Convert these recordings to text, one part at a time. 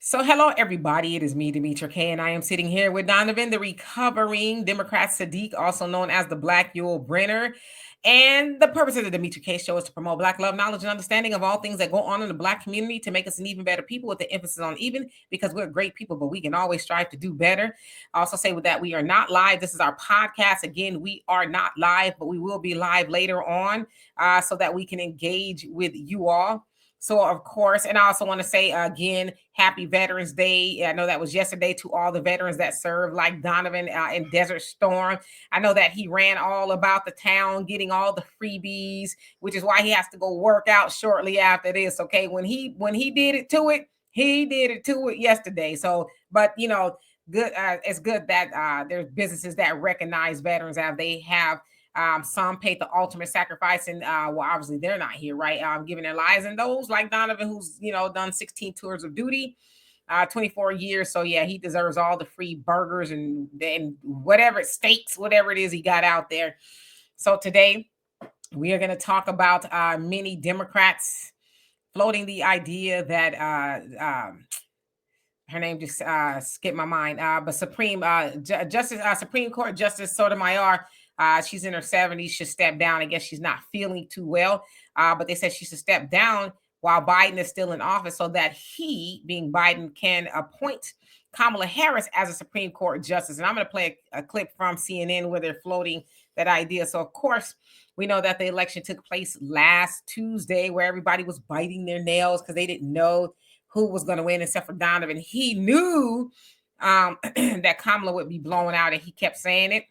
So, hello, everybody. It is me, Demetra Kaye, and I am sitting here with Donovan, the recovering Democrat Sadiq, also known as the Black Yul Brenner. And the purpose of the Demetra Kaye Show is to promote Black love, knowledge, and understanding of all things that go on in the Black community to make us an even better people, with the emphasis on even, because we're great people, but we can always strive to do better. I also say with that, we are not live. This is our podcast. Again, we are not live, but we will be live later on so that we can engage with you all. So, of course, and I also want to say again, happy Veterans Day. I know that was yesterday to all the veterans that served, like Donovan in Desert Storm. I know that he ran all about the town getting all the freebies, which is why he has to go work out shortly after this. Okay, when he did it to it, he did it to it yesterday. So, but good. It's good that there's businesses that recognize veterans as they have. Some paid the ultimate sacrifice, and well, obviously they're not here, right? Giving their lives, and those like Donovan, who's done 16 tours of duty, 24 years. So yeah, he deserves all the free burgers and whatever steaks, whatever it is he got out there. So today we are going to talk about many Democrats floating the idea that her name just skipped my mind, but Supreme Court Justice Sotomayor. She's in her 70s, should step down. I guess she's not feeling too well, but they said she should step down while Biden is still in office so that he, being Biden, can appoint Kamala Harris as a Supreme Court justice. And I'm going to play a clip from CNN where they're floating that idea. So, of course, we know that the election took place last Tuesday, where everybody was biting their nails because they didn't know who was going to win, except for Donovan. He knew that Kamala would be blown out, and he kept saying it.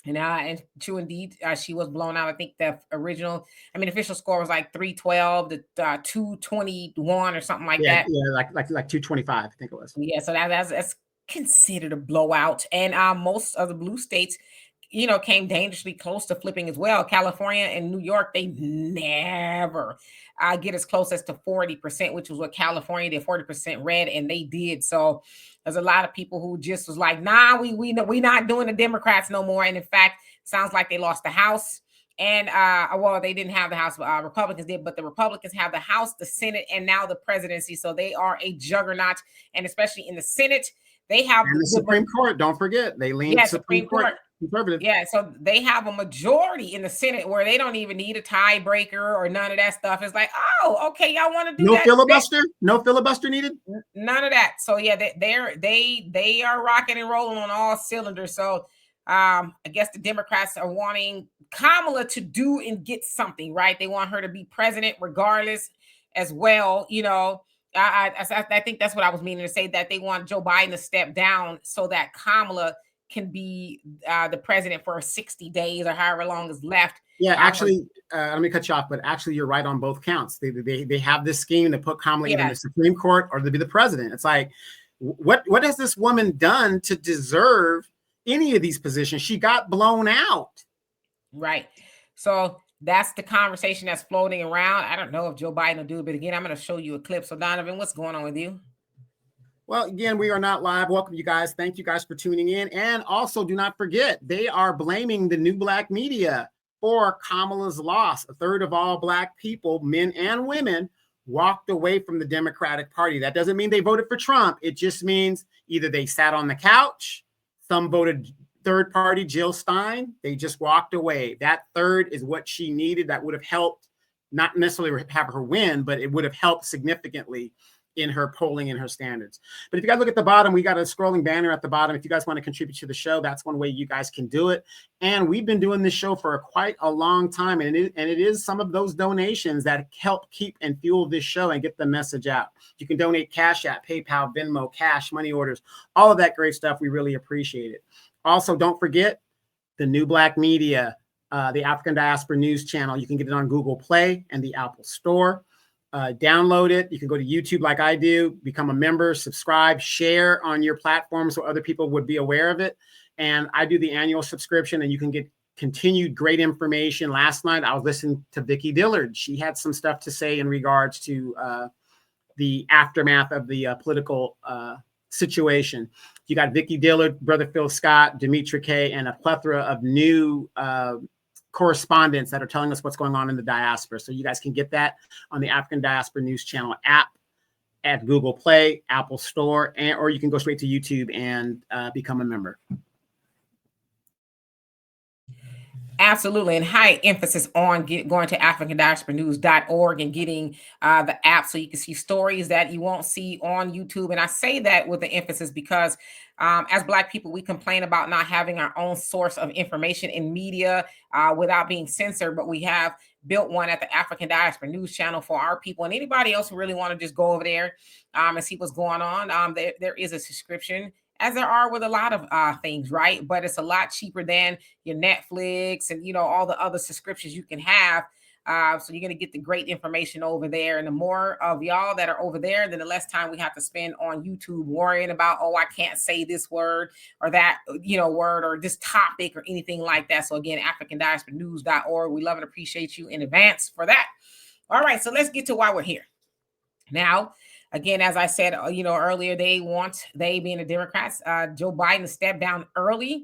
And true indeed, she was blown out. I think the official score was like 312 to 221 or something like that. Yeah, like 225, I think it was. Yeah, so that's considered a blowout. And most of the blue states, came dangerously close to flipping as well. California and New York, they never get as close as to 40%, which was what California did, 40% red, and they did. So there's a lot of people who just was like, nah, we not doing the Democrats no more. And in fact, sounds like they lost the House. And well, they didn't have the House, Republicans did, but the Republicans have the House, the Senate, and now the presidency. So they are a juggernaut, and especially in the Senate, they have the Supreme Court. Don't forget, they lean Supreme Court conservative. Yeah, so they have a majority in the Senate where they don't even need a tiebreaker or none of that stuff. It's like, oh, okay, y'all want to do no that? Filibuster? No filibuster needed? None of that. So yeah, they are rocking and rolling on all cylinders. So I guess the Democrats are wanting Kamala to do and get something, right? They want her to be president regardless as well. I think that's what I was meaning to say, that they want Joe Biden to step down so that Kamala can be the president for 60 days or however long is left. Yeah, actually, let me cut you off, but actually you're right on both counts. They have this scheme to put Kamala either in the Supreme Court or to be the president. It's like, what has this woman done to deserve any of these positions? She got blown out. Right. So that's the conversation that's floating around. I don't know if Joe Biden will do it, but again, I'm going to show you a clip. So Donovan, what's going on with you? Well, again, we are not live. Welcome, you guys. Thank you guys for tuning in. And also, do not forget, they are blaming the new Black media for Kamala's loss. A third of all Black people, men and women, walked away from the Democratic Party. That doesn't mean they voted for Trump. It just means either they sat on the couch, some voted third party, Jill Stein, they just walked away. That third is what she needed. That would have helped, not necessarily have her win, but it would have helped significantly in her polling and her standards. But if you guys look at the bottom, we got a scrolling banner at the bottom. If you guys want to contribute to the show, that's one way you guys can do it. And we've been doing this show for quite a long time. And it is some of those donations that help keep and fuel this show and get the message out. You can donate Cash App, PayPal, Venmo, cash, money orders, all of that great stuff. We really appreciate it. Also, don't forget the new Black media, the African Diaspora News Channel. You can get it on Google Play and the Apple Store. Download it. You can go to YouTube like I do, become a member, subscribe, share on your platform so other people would be aware of it. And I do the annual subscription, and you can get continued great information. Last night, I was listening to Vicki Dillard. She had some stuff to say in regards to the aftermath of the political situation. You got Vicki Dillard, Brother Phil Scott, Demetra Kaye, and a plethora of new correspondents that are telling us what's going on in the diaspora. So you guys can get that on the African Diaspora News Channel app. at Google Play, Apple Store, or you can go straight to YouTube and become a member. Absolutely. And high emphasis on going to africandiasporanews.org and getting the app so you can see stories that you won't see on YouTube. And I say that with the emphasis because as Black people, we complain about not having our own source of information in media without being censored, but we have built one at the African Diaspora News channel for our people. And anybody else who really want to just go over there and see what's going on, there is a subscription, as there are with a lot of things, right? But it's a lot cheaper than your Netflix and, all the other subscriptions you can have. So you're going to get the great information over there. And the more of y'all that are over there, then the less time we have to spend on YouTube worrying about, oh, I can't say this word or that, word or this topic or anything like that. So again, africandiasporanews.org. We love and appreciate you in advance for that. All right, so let's get to why we're here. Now, again, as I said, earlier, they being the Democrats, Joe Biden to step down earlier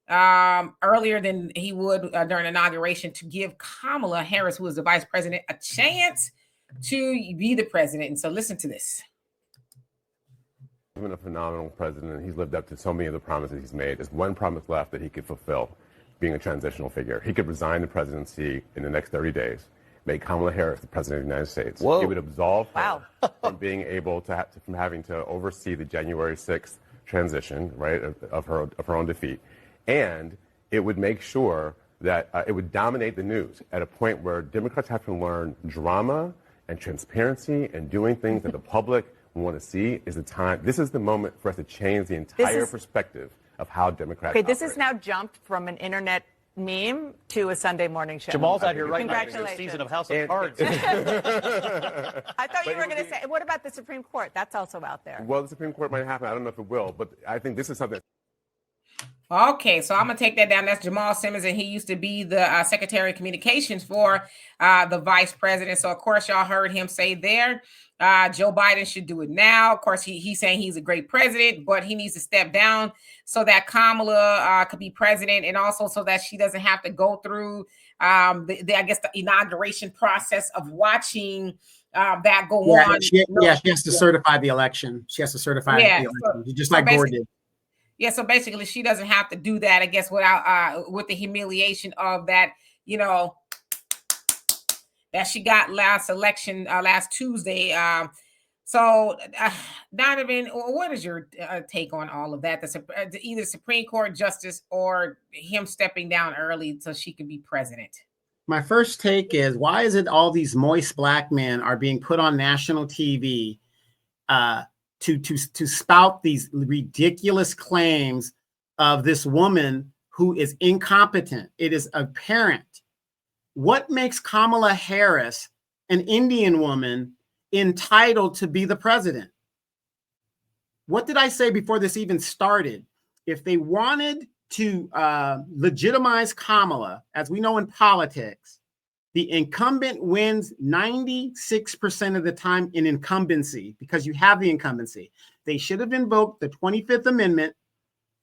than he would during inauguration to give Kamala Harris, who is the vice president, a chance to be the president. And so listen to this. He's been a phenomenal president. He's lived up to so many of the promises he's made. There's one promise left that he could fulfill, being a transitional figure. He could resign the presidency in the next 30 days. Make Kamala Harris the president of the United States. Whoa. It would absolve her from being able to from having to oversee the January 6th transition, right, of her own defeat, and it would make sure that it would dominate the news at a point where Democrats have to learn drama and transparency and doing things that the public want to see. Is the time. This is the moment for us to change the entire perspective of how Democrats. Okay, this has now jumped from an internet meme to a Sunday morning show. Jamal's out here right now in Congratulations. the season of House of Cards. I thought you were going to say, what about the Supreme Court? That's also out there. Well, the Supreme Court might happen. I don't know if it will, but I think this is something. Okay, so I'm going to take that down. That's Jamal Simmons, and he used to be the Secretary of Communications for the Vice President. So, of course, y'all heard him say there, Joe Biden should do it now. Of course, he's saying he's a great president, but he needs to step down so that Kamala could be president, and also so that she doesn't have to go through, the inauguration process of watching that go on. She has to certify the election. She has to certify the election, just like Gore did. Yeah, so basically she doesn't have to do that, I guess, without with the humiliation of that, that she got last election, last Tuesday. So, Donovan, what is your take on all of that? Either Supreme Court justice or him stepping down early so she can be president? My first take is, why is it all these moist Black men are being put on national TV to spout these ridiculous claims of this woman who is incompetent? It is apparent. What makes Kamala Harris, an Indian woman, entitled to be the president? What did I say before this even started? If they wanted to legitimize Kamala, as we know in politics, the incumbent wins 96% of the time in incumbency because you have the incumbency. They should have invoked the 25th Amendment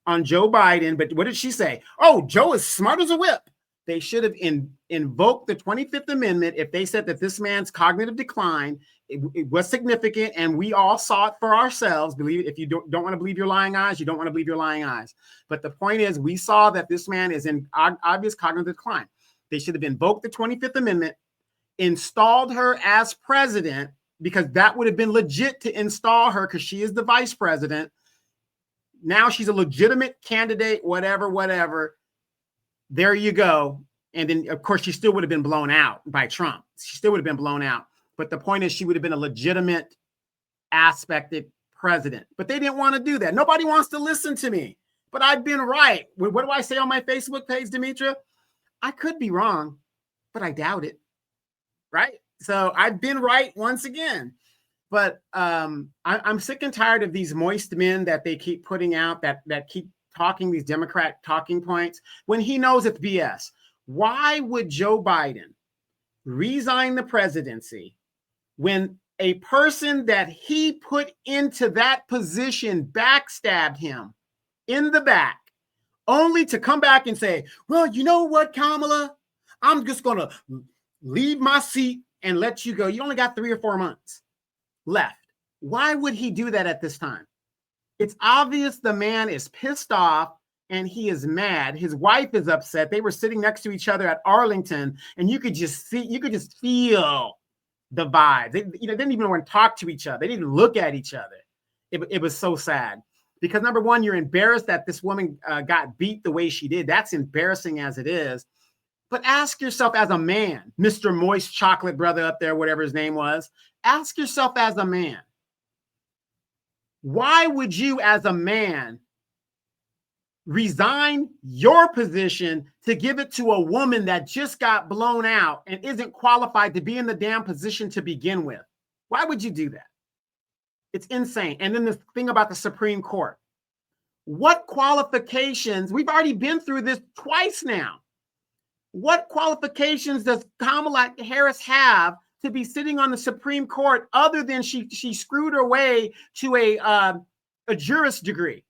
on Joe Biden, but what did she say? Oh, Joe is smart as a whip. They should have invoked the 25th Amendment if they said that this man's cognitive decline it was significant, and we all saw it for ourselves. Believe it. If you don't want to believe your lying eyes, you don't want to believe your lying eyes. But the point is, we saw that this man is in obvious cognitive decline. They should have invoked the 25th Amendment, installed her as president, because that would have been legit to install her because she is the vice president. Now she's a legitimate candidate, whatever. There you go. And then, of course, she still would have been blown out by Trump. She still would have been blown out. But the point is, she would have been a legitimate aspected president. But they didn't want to do that. Nobody wants to listen to me. But I've been right. What do I say on my Facebook page, Demetra? I could be wrong, but I doubt it. Right? So I've been right once again. But I'm sick and tired of these moist men that they keep putting out that keep talking these Democrat talking points when he knows it's BS. Why would Joe Biden resign the presidency when a person that he put into that position backstabbed him in the back, only to come back and say, well, you know what, Kamala, I'm just going to leave my seat and let you go. You only got 3 or 4 months left. Why would he do that at this time? It's obvious the man is pissed off and he is mad. His wife is upset. They were sitting next to each other at Arlington, and you could just feel the vibe. They didn't even want to talk to each other. They didn't even look at each other. It was so sad because, number one, you're embarrassed that this woman got beat the way she did. That's embarrassing as it is. But ask yourself as a man, Mr. Moist Chocolate Brother up there, whatever his name was, ask yourself as a man, why would you as a man resign your position to give it to a woman that just got blown out and isn't qualified to be in the damn position to begin with? Why would you do that? It's insane. And then this thing about the Supreme Court. What qualifications? We've already been through this twice now. What qualifications does Kamala Harris have to be sitting on the Supreme Court other than she screwed her way to a juris degree?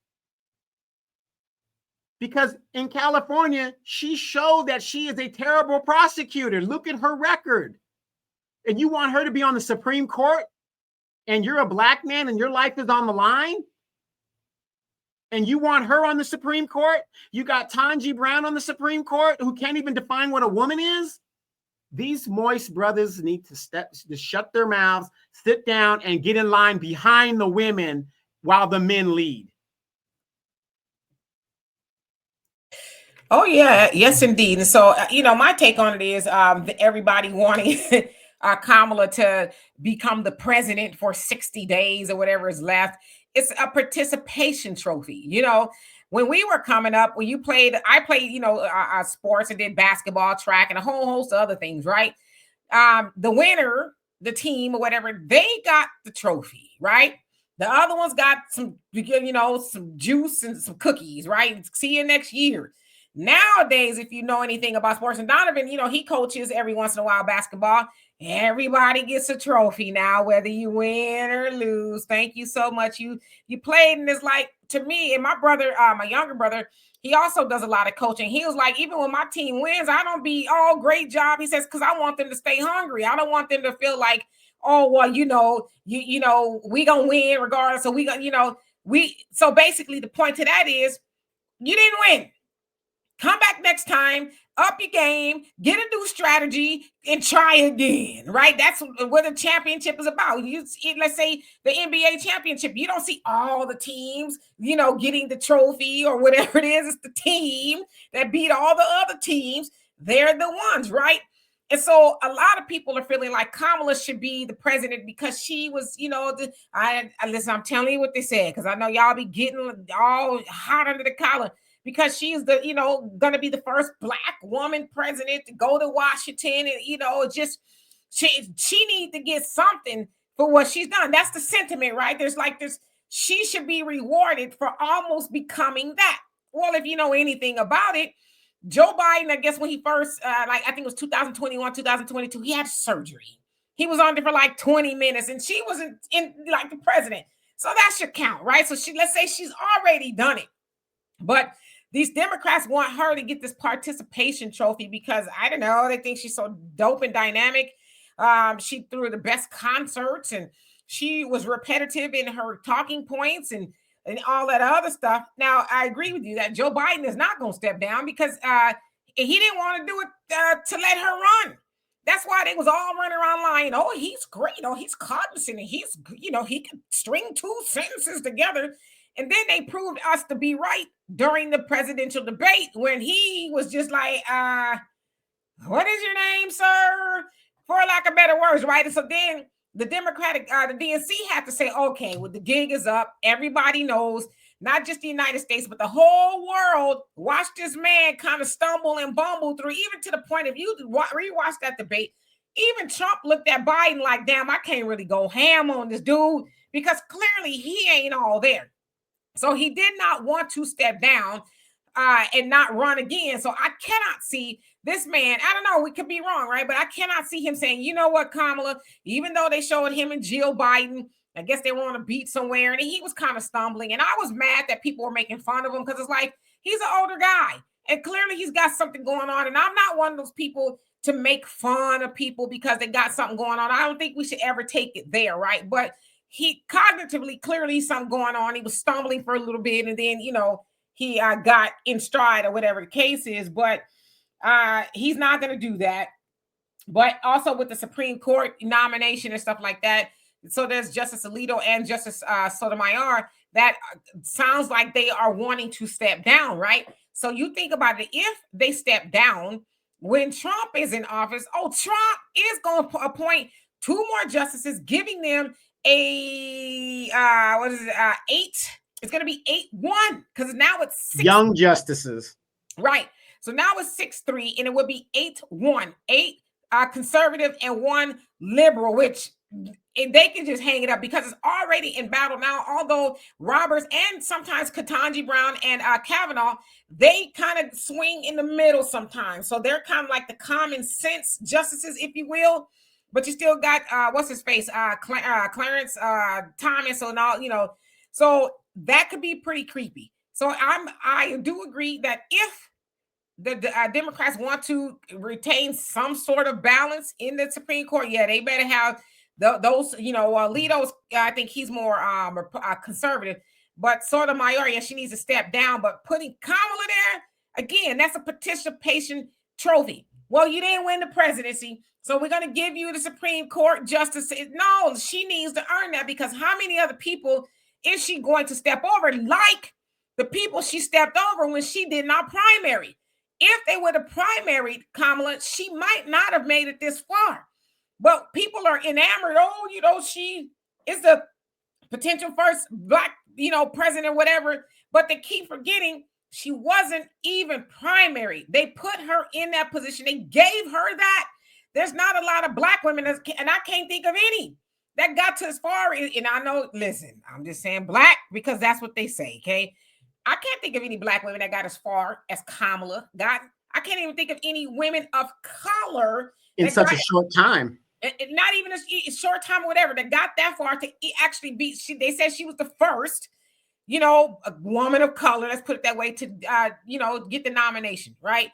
Because in California, she showed that she is a terrible prosecutor. Look at her record. And you want her to be on the Supreme Court? And you're a black man and your life is on the line? And you want her on the Supreme Court? You got Tanji Brown on the Supreme Court who can't even define what a woman is? These moist brothers need to shut their mouths, sit down, and get in line behind the women while the men lead. Oh, yeah. Yes, indeed. And so, my take on it is everybody wanting Kamala to become the president for 60 days or whatever is left. It's a participation trophy. When we were coming up, I played, sports and did basketball, track, and a whole host of other things, right? The winner, the team or whatever, they got the trophy, right? The other ones got some juice and some cookies, right? See you next year. Nowadays, if you know anything about sports, and Donovan, he coaches every once in a while basketball. Everybody gets a trophy now, whether you win or lose. Thank you so much. You played, and it's like, to me, and my brother, my younger brother, he also does a lot of coaching. He was like, even when my team wins, I don't be, oh, great job. He says, because I want them to stay hungry. I don't want them to feel like, oh, well, we gonna win regardless. So so basically the point to that is you didn't win. Come back next time, up your game, get a new strategy, and try again, right? That's what the championship is about. Let's say the NBA championship, you don't see all the teams, getting the trophy or whatever it is. It's the team that beat all the other teams. They're the ones, right? And so a lot of people are feeling like Kamala should be the president because she was, listen, I'm telling you what they said, because I know y'all be getting all hot under the collar. Because she's going to be the first black woman president to go to Washington. And, she needs to get something for what she's done. That's the sentiment, right? There's like this, she should be rewarded for almost becoming that. Well, if you know anything about it, Joe Biden, I guess when he first, I think it was 2021, 2022, he had surgery. He was on there for like 20 minutes and she wasn't in like the president. So that should count, right? So let's say she's already done it. But these Democrats want her to get this participation trophy because, I don't know, they think she's so dope and dynamic. She threw the best concerts and she was repetitive in her talking points and all that other stuff. Now, I agree with you that Joe Biden is not going to step down because he didn't want to do it to let her run. That's why they was all running around lying. Oh, he's great. Oh, he's cognizant and he's, he can string two sentences together. And then they proved us to be right during the presidential debate when he was just like, what is your name, sir? For lack of better words, right? And so then the Democratic, the DNC had to say, okay, well, the gig is up. Everybody knows, not just the United States, but the whole world watched this man kind of stumble and bumble through, even to the point of you rewatch that debate. Even Trump looked at Biden like, damn, I can't really go ham on this dude because clearly he ain't all there. So he did not want to step down and not run again. So I cannot see this man. I don't know. We could be wrong, right? But I cannot see him saying, you know what, Kamala, even though they showed him and Jill Biden, I guess they were on a beat somewhere and he was kind of stumbling. And I was mad that people were making fun of him because it's like, he's an older guy and clearly he's got something going on. And I'm not one of those people to make fun of people because they got something going on. I don't think we should ever take it there, right? But he cognitively, clearly something going on. He was stumbling for a little bit, and then, he got in stride or whatever the case is, but he's not going to do that. But also with the Supreme Court nomination and stuff like that, so there's Justice Alito and Justice Sotomayor that sounds like they are wanting to step down, right? So you think about it, if they step down when Trump is in office, Trump is going to appoint 2 more justices, giving them a 8. It's going to be 8-1 because now it's 6 young justices, right? So now it's 6-3, and it would be 8-1, 8 conservative and 1 liberal, which they can just hang it up because it's already in battle now. Although Roberts and sometimes Ketanji Brown and Kavanaugh, they kind of swing in the middle sometimes. So they're kind of like the common sense justices, if you will. But you still got what's his face, Clarence Thomas, and all, so that could be pretty creepy. So I do agree that if the Democrats want to retain some sort of balance in the Supreme Court, they better have those, Alito's, I think he's more conservative, but Sotomayor, she needs to step down. But putting Kamala there, again, that's a participation trophy. Well, you didn't win the presidency, so we're going to give you the Supreme Court justice. No, she needs to earn that, because how many other people is she going to step over, like the people she stepped over when she did not primary? If they would have primaried Kamala, she might not have made it this far. But people are enamored. She is the potential first Black, president, whatever. But they keep forgetting she wasn't even primary. They put her in that position. They gave her that. There's not a lot of Black women, and I can't think of any that got to as far. And I know, listen, I'm just saying Black because that's what they say, okay? I can't think of any Black women that got as far as Kamala got. I can't even think of any women of color in such a short time. Not even a short time or whatever, that got that far to actually be. They said she was the first, a woman of color, let's put it that way, to get the nomination, right?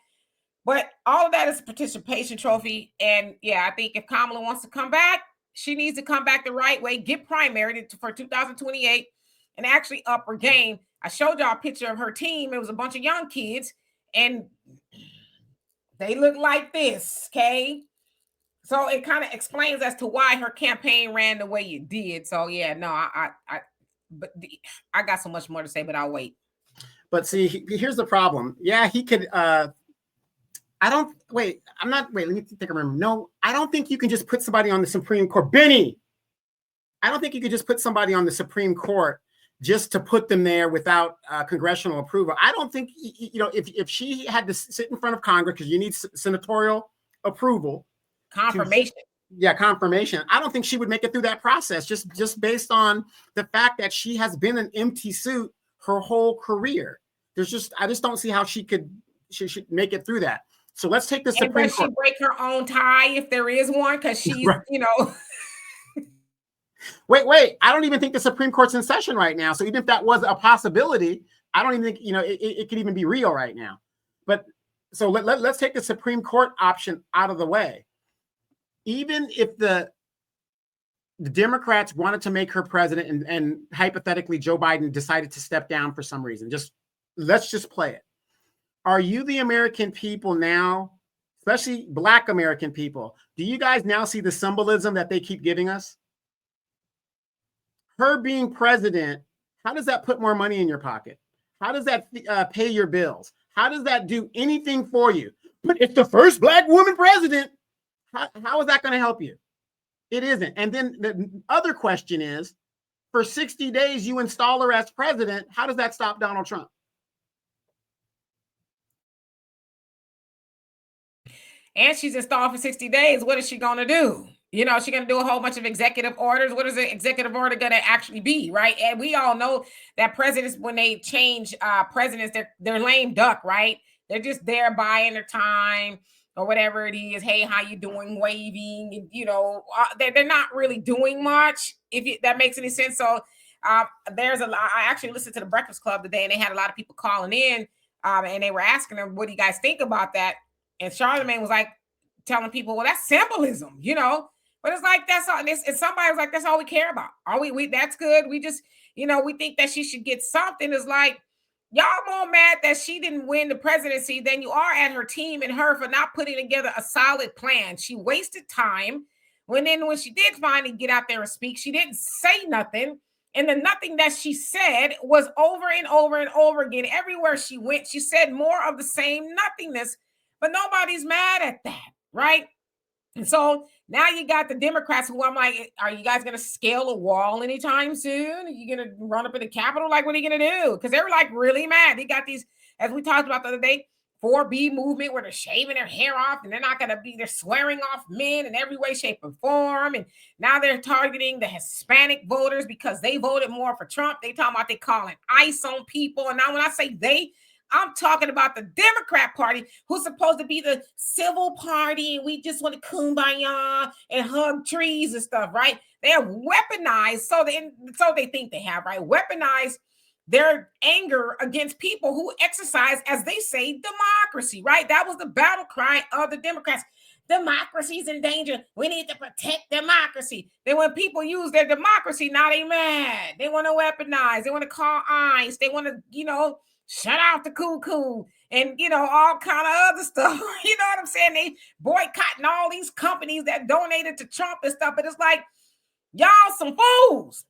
But all of that is a participation trophy. And I think if Kamala wants to come back, she needs to come back the right way, get primaried for 2028, and actually up her game. I showed y'all a picture of her team. It was a bunch of young kids, and they look like this, okay? So it kind of explains as to why her campaign ran the way it did. So I got so much more to say, but I'll wait. But see, here's the problem. Yeah, he could. Let me think. No, I don't think you can just put somebody on the Supreme Court. Benny, I don't think you could just put somebody on the Supreme Court just to put them there without congressional approval. I don't think, if she had to sit in front of Congress, because you need senatorial approval. Confirmation. Confirmation. I don't think she would make it through that process just based on the fact that she has been an empty suit her whole career. I just don't see how she should make it through that. So let's take the Supreme Court. She break her own tie if there is one, because she's, right. Wait. I don't even think the Supreme Court's in session right now. So even if that was a possibility, I don't even think, it could even be real right now. But so let's take the Supreme Court option out of the way. Even if the Democrats wanted to make her president and hypothetically Joe Biden decided to step down for some reason, let's just play it. Are you, the American people now, especially Black American people, do you guys now see the symbolism that they keep giving us? Her being president, how does that put more money in your pocket? How does that pay your bills? How does that do anything for you? But it's the first Black woman president. How is that going to help you? It isn't. And then the other question is, for 60 days, you install her as president. How does that stop Donald Trump? And she's installed for 60 days. What is she going to do? She's going to do a whole bunch of executive orders. What is the executive order going to actually be, right? And we all know that presidents, when they change presidents, they're lame duck, right? They're just there buying their time or whatever it is. Hey, how you doing? Waving, they're not really doing much, if that makes any sense. So I actually listened to the Breakfast Club today, and they had a lot of people calling in, and they were asking them, what do you guys think about that? And Charlamagne was like telling people, well, that's symbolism, But it's like that's all. And somebody's like, that's all we care about. All we that's good. We just, we think that she should get something. It's like y'all more mad that she didn't win the presidency than you are at her team and her for not putting together a solid plan. She wasted time. When she did finally get out there and speak, she didn't say nothing. And the nothing that she said was over and over and over again. Everywhere she went, she said more of the same nothingness. But nobody's mad at that, right? And so now you got the Democrats who I'm like, are you guys going to scale a wall anytime soon? Are you going to run up in the Capitol? Like, what are you going to do? Because they're like really mad. They got these, as we talked about the other day, 4B movement where they're shaving their hair off and they're swearing off men in every way, shape, and form. And now they're targeting the Hispanic voters because they voted more for Trump. They talking about they calling ICE on people. And now when I say they, I'm talking about the Democrat Party, who's supposed to be the civil party, and we just want to kumbaya and hug trees and stuff, right? They have weaponized, so they think they have, right? Weaponized their anger against people who exercise, as they say, democracy, right? That was the battle cry of the Democrats. Democracy's in danger. We need to protect democracy. Then when people use their democracy, now they mad. They want to weaponize. They want to call ICE. They want to, shut out the cuckoo and, all kind of other stuff. You know what I'm saying? They boycotting all these companies that donated to Trump and stuff. But it's like, y'all some fools.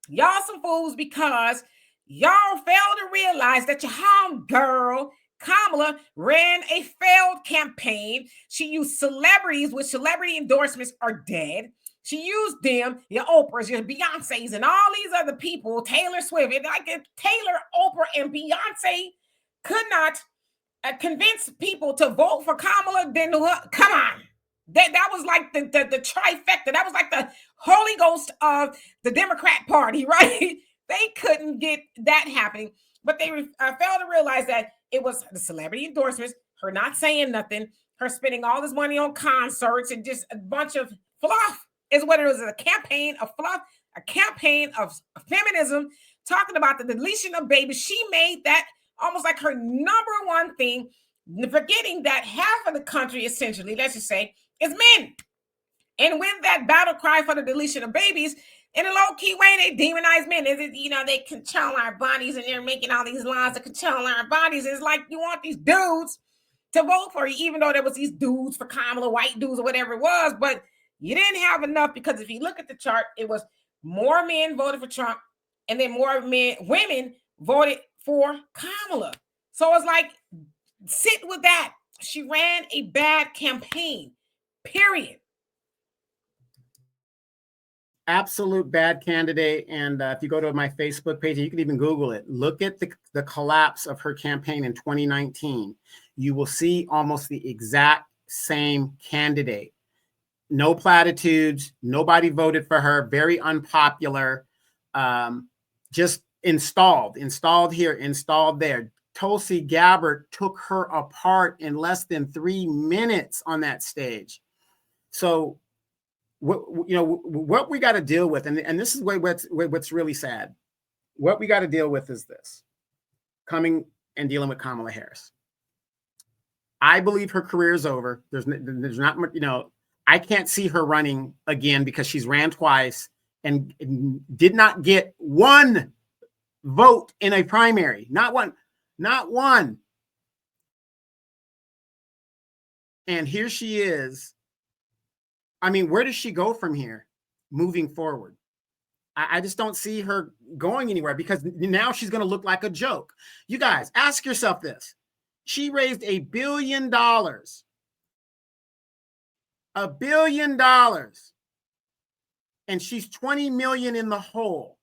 Y'all some fools because y'all failed to realize that your homegirl, Kamala, ran a failed campaign. She used celebrities, which celebrity endorsements are dead. She used them, your Oprahs, your Beyoncés, and all these other people, Taylor Swift. Like if Taylor, Oprah, and Beyonce could not convince people to vote for Kamala, then come on. That was like the trifecta. That was like the Holy Ghost of the Democrat Party, right? They couldn't get that happening, but they failed to realize that it was the celebrity endorsements, her not saying nothing, her spending all this money on concerts and just a bunch of fluff. Is what it was, a campaign of fluff, a campaign of feminism, talking about the deletion of babies. She made that almost like her number one thing, forgetting that half of the country, essentially, let's just say, is men. And when that battle cry for the deletion of babies, in a low-key way, they demonize men. They control our bodies and they're making all these laws to control our bodies. It's like you want these dudes to vote for you, even though there was these dudes for Kamala, white dudes or whatever it was, but you didn't have enough because if you look at the chart, it was more men voted for Trump and then more women voted for Kamala. So it's like, sit with that. She ran a bad campaign, period. Absolute bad candidate. And if you go to my Facebook page, you can even Google it. Look at the collapse of her campaign in 2019. You will see almost the exact same candidate. No platitudes. Nobody voted for her. Very unpopular. Just installed here, installed there. Tulsi Gabbard took her apart in less than 3 minutes on that stage. So, what we got to deal with, and this is what's really sad. What we got to deal with is this: coming and dealing with Kamala Harris. I believe her career is over. There's not much, I can't see her running again because she's ran twice and did not get one vote in a primary. Not one. And here she is. I mean, where does she go from here moving forward? I just don't see her going anywhere because now she's going to look like a joke. You guys, ask yourself this. She raised $1 billion. $1 billion. And she's 20 million in the hole.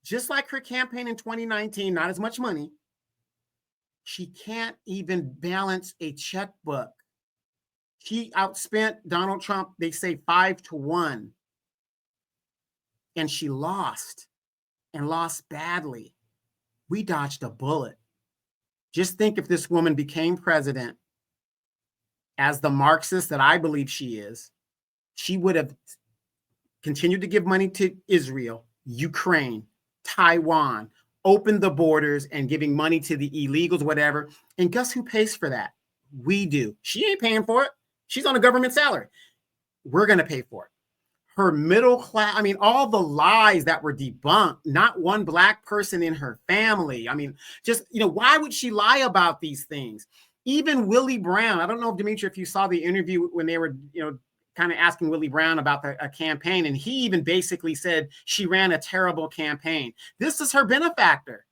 Just like her campaign in 2019, not as much money. She can't even balance a checkbook. She outspent Donald Trump, they say 5-1. And she lost and lost badly. We dodged a bullet. Just think if this woman became president as the Marxist that I believe she is, she would have continued to give money to Israel, Ukraine, Taiwan, opened the borders and giving money to the illegals, whatever. And guess who pays for that? We do. She ain't paying for it. She's on a government salary. we're going to pay for it. Her middle class, I mean, all the lies that were debunked, not one Black person in her family. I mean, just, why would she lie about these things? Even Willie Brown, I don't know, Demetra, if you saw the interview when they were, kind of asking Willie Brown about a campaign, and he even basically said she ran a terrible campaign. This is her benefactor.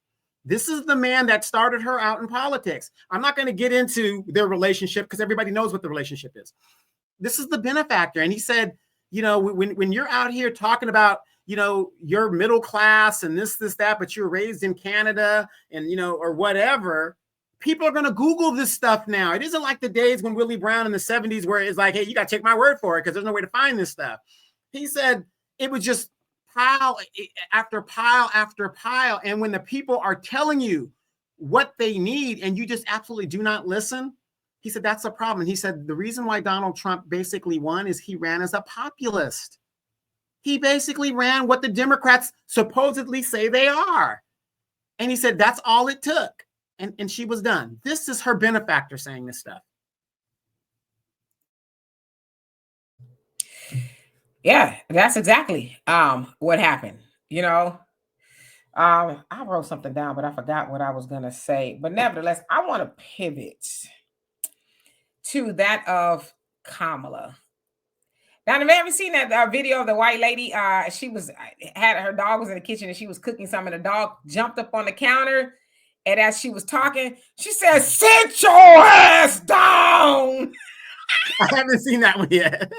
This is the man that started her out in politics. I'm not going to get into their relationship because everybody knows what the relationship is. This is the benefactor. And he said, when you're out here talking about, your middle class and this, that, but you're raised in Canada and, or whatever, people are going to Google this stuff now. It isn't like the days when Willie Brown in the 70s where it's like, hey, you got to take my word for it because there's no way to find this stuff. He said it was just pile after pile after pile. And when the people are telling you what they need and you just absolutely do not listen, he said, that's a problem. And he said, the reason why Donald Trump basically won is he ran as a populist. He basically ran what the Democrats supposedly say they are. And he said, that's all it took. And she was done. This is her benefactor saying this stuff. Yeah, that's exactly what happened. I wrote something down, but I forgot what I was going to say. But nevertheless, I want to pivot to that of Kamala. Now, have you ever seen that video of the white lady? She had her dog was in the kitchen and she was cooking something. And the dog jumped up on the counter, and as she was talking, she said, "Sit your ass down." I haven't seen that one yet.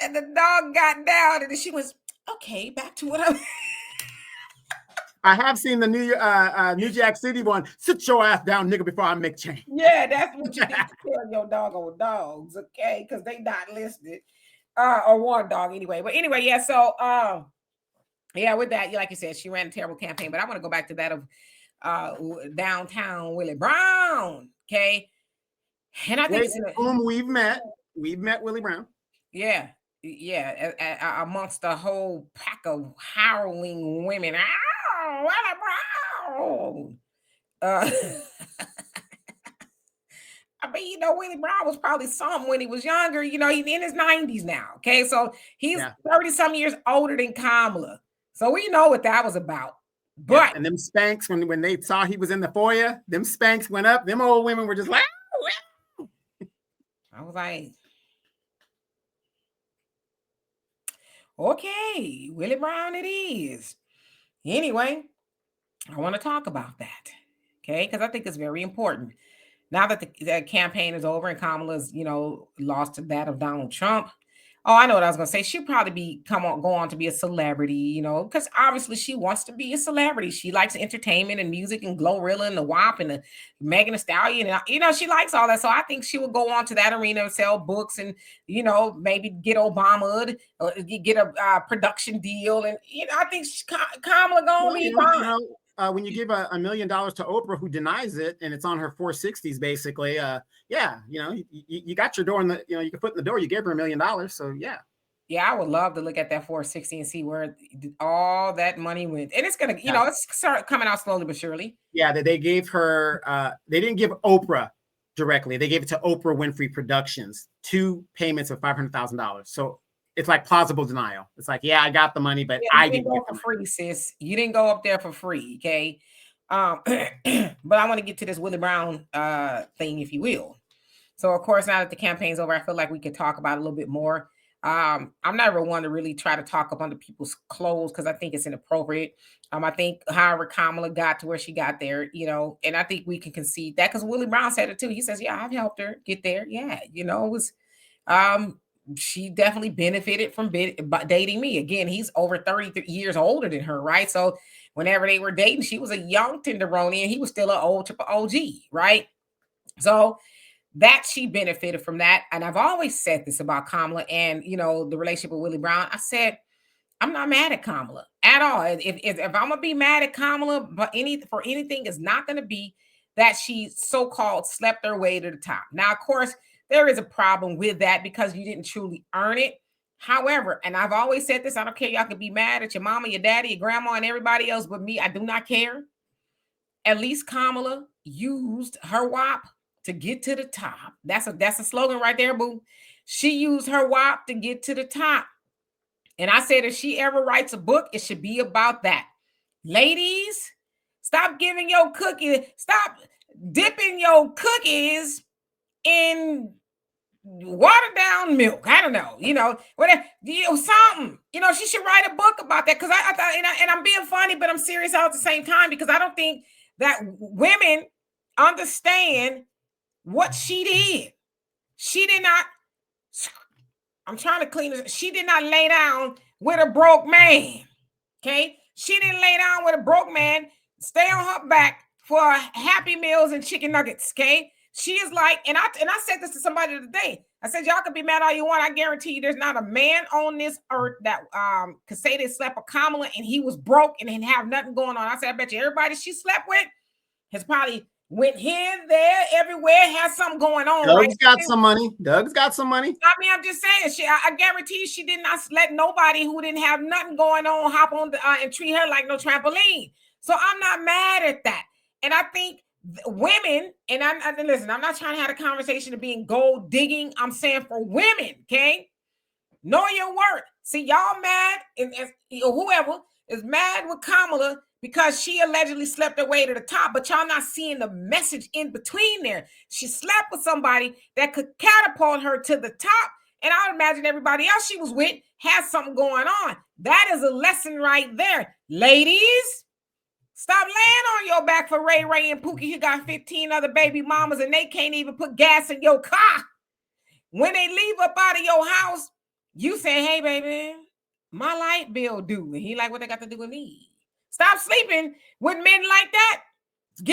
And the dog got down, and then she was okay. Back to what I have seen the New Jack City one. Sit your ass down, nigga, before I make change. Yeah, that's what you need to tell your doggone dogs, okay? Because they not listed. Or one dog anyway. But anyway, yeah, so with that, like you said, she ran a terrible campaign. But I want to go back to that of downtown Willie Brown, okay? And I think whom we've met. We've met Willie Brown. Yeah, amongst a whole pack of howling women. Willie Brown. I mean, Willie Brown was probably something when he was younger. He's in his 90s now. Okay, so he's 30-some years older than Kamala. So we know what that was about. But and them Spanx, when they saw he was in the foyer, them Spanx went up. Them old women were just like, oh. I was like, okay, Willie Brown it is. Anyway, I want to talk about that, okay? Because I think it's very important. Now that the campaign is over and Kamala's, lost to that of Donald Trump. Oh, I know what I was going to say. She'll probably go on to be a celebrity, because obviously she wants to be a celebrity. She likes entertainment and music and Glorilla and the WAP and the Megan Thee Stallion. And, she likes all that. So I think she will go on to that arena and sell books and, maybe get Obama or get a production deal. And, I think Kamala going to be fine. When you give $1 million to Oprah, who denies it, and it's on her 460s, basically, you got your door in the, you can put in the door. You gave her $1 million, so yeah. Yeah, I would love to look at that 460 and see where all that money went, and it's gonna, it's start coming out slowly but surely. Yeah, they gave her. They didn't give Oprah directly. They gave it to Oprah Winfrey Productions, 2 payments of $500,000. So. It's like plausible denial. It's like, yeah, I got the money, but I didn't go for free, sis. You didn't go up there for free, okay? But I want to get to this Willie Brown thing, if you will. So, of course, now that the campaign's over, I feel like we could talk about it a little bit more. I'm never one to really try to talk up under people's clothes because I think it's inappropriate. I think, however, Kamala got to where she got there, and I think we can concede that because Willie Brown said it too. He says, yeah, I've helped her get there. Yeah, it was, she definitely benefited from dating me. Again, he's over 30 years older than her, right? So whenever they were dating, she was a young tenderoni and he was still an old triple OG, right? So that she benefited from that. And I've always said this about Kamala and, the relationship with Willie Brown. I said, I'm not mad at Kamala at all. If I'm going to be mad at Kamala but for anything, it's not going to be that she so-called slept her way to the top. Now, of course, there is a problem with that because you didn't truly earn it. However, and I've always said this, I don't care. Y'all can be mad at your mama, your daddy, your grandma, and everybody else, but me, I do not care. At least Kamala used her WAP to get to the top. That's a slogan right there, boo. She used her WAP to get to the top. And I said, if she ever writes a book, it should be about that. Ladies, stop giving your cookies, stop dipping your cookies in watered down milk. I don't know, whatever, something. She should write a book about that, because I thought, and I'm being funny, but I'm serious all at the same time, because I don't think that women understand what she did. She did not. I'm trying to clean this. She did not lay down with a broke man. Okay, she didn't lay down with a broke man, stay on her back for Happy Meals and chicken nuggets. Okay. She is like, and I said this to somebody today. I said, y'all can be mad all you want. I guarantee you there's not a man on this earth that could say they slept with Kamala and he was broke and didn't have nothing going on. I said, I bet you everybody she slept with has probably went here, there, everywhere, has something going on. Doug's got some money. Doug's got some money. I mean, I'm just saying, I guarantee you she did not let nobody who didn't have nothing going on hop on and treat her like no trampoline. So I'm not mad at that. And I think women, and listen, I'm not trying to have a conversation of being gold digging. I'm saying for women, okay? Know your worth. See, y'all mad, and whoever is mad with Kamala because she allegedly slept her way to the top, but y'all not seeing the message in between there. She slept with somebody that could catapult her to the top, and I would imagine everybody else she was with has something going on. That is a lesson right there. Ladies, stop laying on your back for Ray Ray and Pookie, who got 15 other baby mamas, and they can't even put gas in your car. When they leave up out of your house, you say, hey, baby, my light bill due. And he like, what they got to do with me? Stop sleeping with men like that.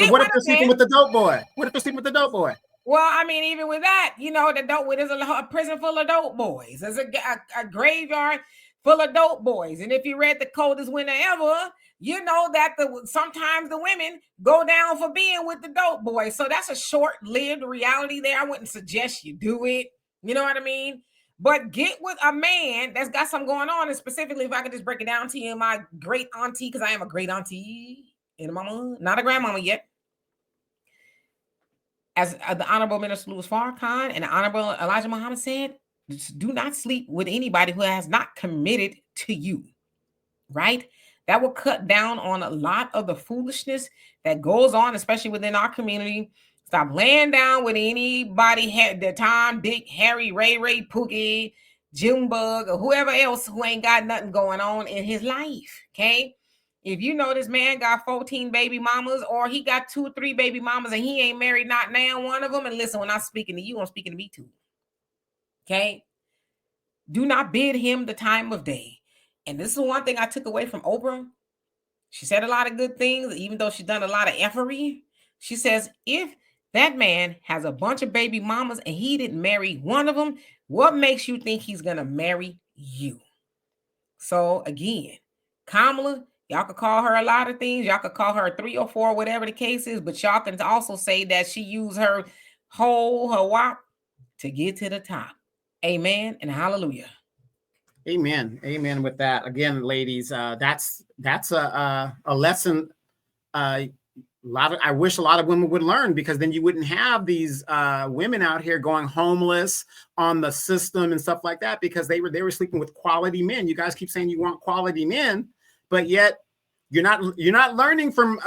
What if they're sleeping with the dope boy? What if they're sleeping with the dope boy? Well, I mean, even with that, there's a prison full of dope boys. There's a graveyard full of dope boys. And if you read The Coldest Winter Ever, you know that sometimes the women go down for being with the dope boys. So that's a short-lived reality there. I wouldn't suggest you do it. You know what I mean? But get with a man that's got something going on. And specifically, if I could just break it down to you, my great auntie, because I am a great auntie and a mama, not a grandmama yet. As the Honorable Minister Louis Farrakhan and the Honorable Elijah Muhammad said, do not sleep with anybody who has not committed to you, right? That will cut down on a lot of the foolishness that goes on, especially within our community. Stop laying down with anybody, the Tom, Dick, Harry, Ray, Pookie, Junebug, or whoever else who ain't got nothing going on in his life, okay? If you know this man got 14 baby mamas, or he got 2 or 3 baby mamas and he ain't married not now one of them, and listen, when I'm speaking to you, I'm speaking to me too, okay? Do not bid him the time of day. And this is one thing I took away from Oprah. She said a lot of good things, even though she's done a lot of effery. She says, if that man has a bunch of baby mamas and he didn't marry one of them, what makes you think he's going to marry you? So again, Kamala, y'all could call her a lot of things. Y'all could call her 3 or 4, whatever the case is, but y'all can also say that she used her WAP to get to the top. Amen and hallelujah. Amen. Amen with that. Again, ladies, that's a lesson. I wish a lot of women would learn, because then you wouldn't have these women out here going homeless on the system and stuff like that, because they were sleeping with quality men. You guys keep saying you want quality men, but yet you're not learning from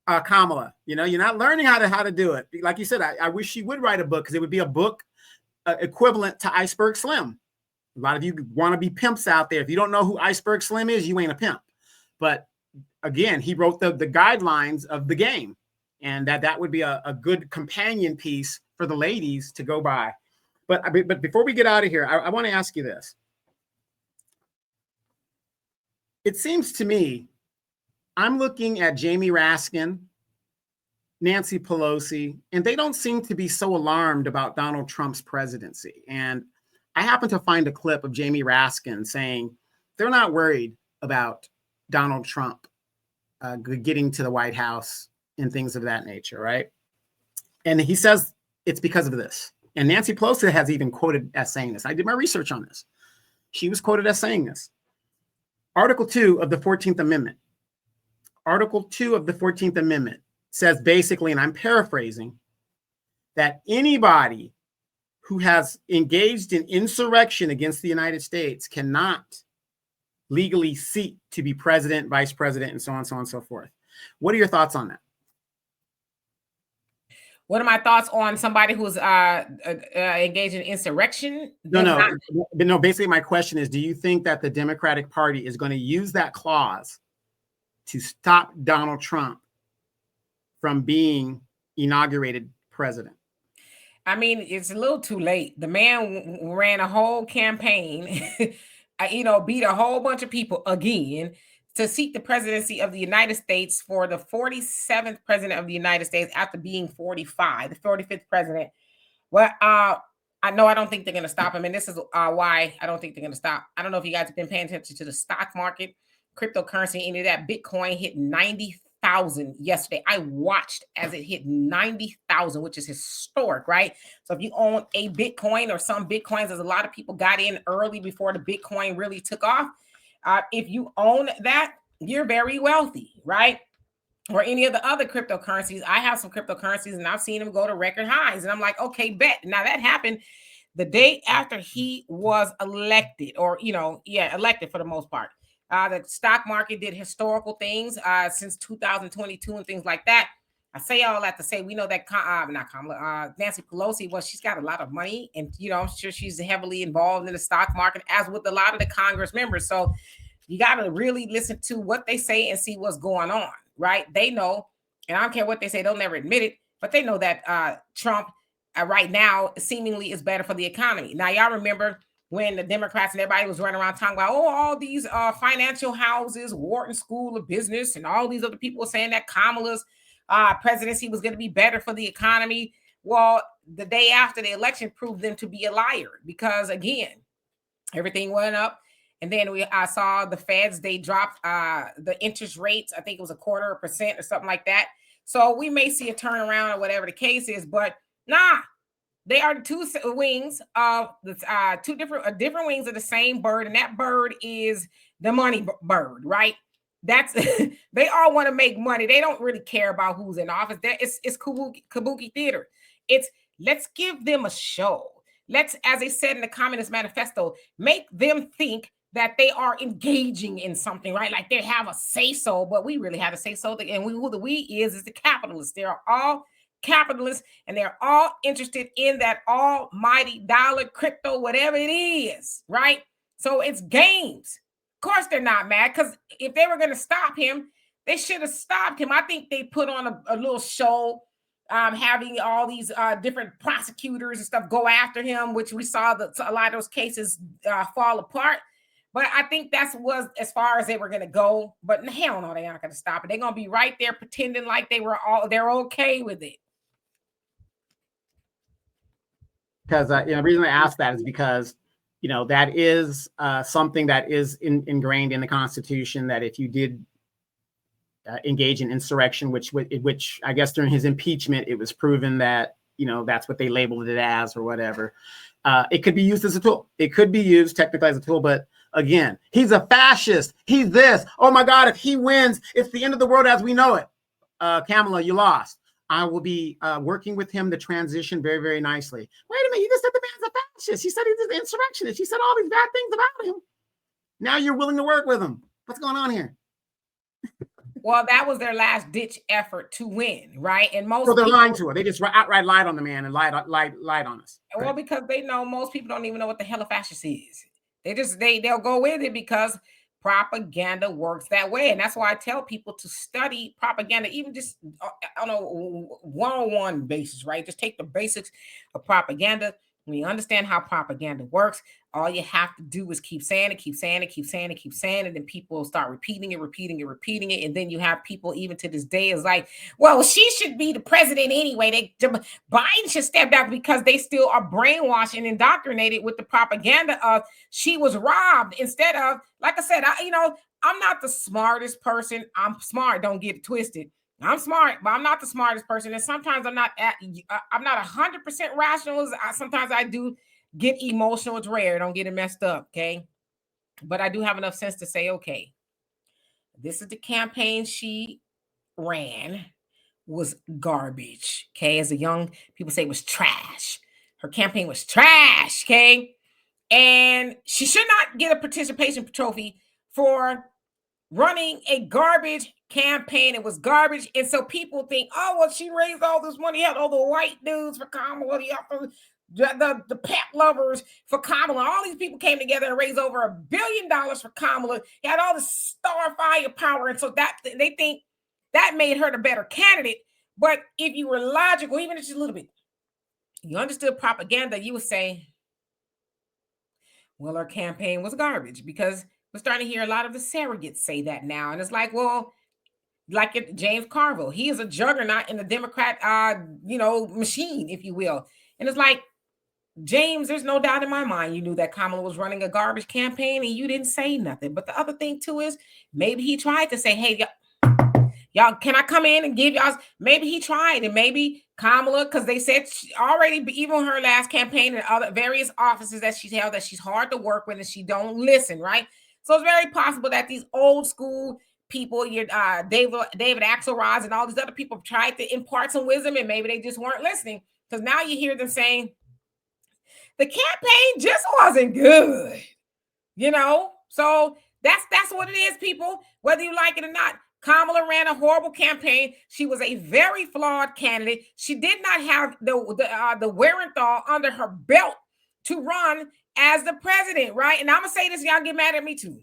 Kamala. You're not learning how to do it. Like you said, I wish she would write a book, because it would be a book equivalent to Iceberg Slim. A lot of you want to be pimps out there. If you don't know who Iceberg Slim is, you ain't a pimp. But again, he wrote the guidelines of the game, and that would be a good companion piece for the ladies to go by. But before we get out of here, I want to ask you this. It seems to me, I'm looking at Jamie Raskin, Nancy Pelosi, and they don't seem to be so alarmed about Donald Trump's presidency. And I happen to find a clip of Jamie Raskin saying they're not worried about Donald Trump getting to the White House and things of that nature, right? And he says it's because of this. And Nancy Pelosi has even quoted as saying this. I did my research on this. She was quoted as saying this. Article 2 of the 14th Amendment. Article 2 of the 14th Amendment says basically, and I'm paraphrasing, that anybody who has engaged in insurrection against the United States cannot legally seek to be president, vice president, and so on and so forth. What are your thoughts on that? What are my thoughts on somebody who's engaged in insurrection? No. Basically, my question is: do you think that the Democratic Party is going to use that clause to stop Donald Trump from being inaugurated president? I mean, it's a little too late. The man ran a whole campaign, beat a whole bunch of people again to seek the presidency of the United States for the 47th president of the United States after being 45, the 45th president. Well, I don't think they're going to stop him. And this is why I don't think they're going to stop. I don't know if you guys have been paying attention to the stock market, cryptocurrency, any of that. Bitcoin hit 90,000 yesterday. I watched as it hit 90,000, which is historic, right? So if you own a Bitcoin or some Bitcoins, there's a lot of people got in early before the Bitcoin really took off. If you own that, you're very wealthy, right? Or any of the other cryptocurrencies. I have some cryptocurrencies and I've seen them go to record highs. And I'm like, okay, bet. Now that happened the day after he was elected, or, elected for the most part. The stock market did historical things since 2022 and things like that. I say all that to say, we know that Nancy Pelosi, well, she's got a lot of money, and I'm sure she's heavily involved in the stock market, as with a lot of the Congress members. So you got to really listen to what they say and see what's going on, right? They know, and I don't care what they say, they'll never admit it, but they know that Trump right now seemingly is better for the economy. Now, y'all remember when the Democrats and everybody was running around talking about, all these financial houses, Wharton School of Business, and all these other people were saying that Kamala's presidency was going to be better for the economy. Well, the day after the election proved them to be a liar, because again, everything went up. And then I saw the Feds, they dropped the interest rates. I think it was 0.25% or something like that. So we may see a turnaround or whatever the case is, but they are the two wings of the two different wings of the same bird. And that bird is the money bird, right? That's they all want to make money. They don't really care about who's in office. It's kabuki theater. It's let's give them a show. Let's, as they said in the Communist Manifesto, make them think that they are engaging in something, right? Like they have a say-so, but we really have a say-so. And who the we is the capitalists. They are all capitalists, and they're all interested in that almighty dollar, crypto, whatever it is, right? So it's games. Of course they're not mad, because if they were going to stop him, they should have stopped him. I think they put on a little show, having all these different prosecutors and stuff go after him, which we saw a lot of those cases fall apart. But I think that was as far as they were going to go. But hell no, they aren't going to stop it. They're going to be right there pretending like they're okay with it. Because the reason I ask that is because that is something that is ingrained in the Constitution, that if you did engage in insurrection, which I guess during his impeachment, it was proven that, that's what they labeled it as or whatever. It could be used as a tool. It could be used technically as a tool, but again, he's a fascist. He's this. Oh my God, if he wins, it's the end of the world as we know it. Kamala, you lost. I will be working with him to transition very, very nicely. Wait a minute, you just said the man's a fascist. You said he's an insurrectionist. You said all these bad things about him. Now you're willing to work with him. What's going on here? Well, that was their last ditch effort to win, right? And so they're lying to her. They just outright lied on the man and lied on us. Well, right? Because they know most people don't even know what the hell a fascist is. They'll go with it because propaganda works that way. And that's why I tell people to study propaganda, even just on a one-on-one basis, right? Just take the basics of propaganda. When you understand how propaganda works, all you have to do is keep saying it, keep saying it, keep saying it, keep saying it, and then people will start repeating it. And then you have people even to this day is like, well, she should be the president anyway. Biden should step down, because they still are brainwashed and indoctrinated with the propaganda of she was robbed, instead of, like I said, I'm not the smartest person. I'm smart. Don't get it twisted. I'm smart, but I'm not the smartest person. And sometimes I'm not 100% rational. Sometimes I do get emotional. It's rare. Don't get it messed up. Okay. But I do have enough sense to say, okay, this is the campaign she ran, was garbage. Okay. As the young people say, it was trash. her campaign was trash, okay? And she should not get a participation trophy for running a garbage campaign. It was garbage. And so people think, oh, well, she raised all this money, had all the white dudes for Kamala, the pet lovers for Kamala. All these people came together and raised over $1 billion for Kamala. He had all this star firepower. And so that they think that made her the better candidate. But if you were logical, even just a little bit, you understood propaganda, you would say, well, her campaign was garbage, because we're starting to hear a lot of the surrogates say that now. And it's like, well, like James Carville, he is a juggernaut in the Democrat, machine, if you will. And it's like, James, there's no doubt in my mind you knew that Kamala was running a garbage campaign and you didn't say nothing. But the other thing, too, is maybe he tried to say, hey, y'all, can I come in and give y'all? Maybe he tried, and maybe Kamala, because they said already, even her last campaign and other various offices that she's held, that she's hard to work with and she don't listen, right? So it's very possible that these old school people, your David Axelrod and all these other people tried to impart some wisdom, and maybe they just weren't listening, because now you hear them saying the campaign just wasn't good, So that's what it is, people, whether you like it or not. Kamala ran a horrible campaign. She was a very flawed candidate. She did not have the wherewithal under her belt to run as the president, right? And I'm going to say this, y'all get mad at me too.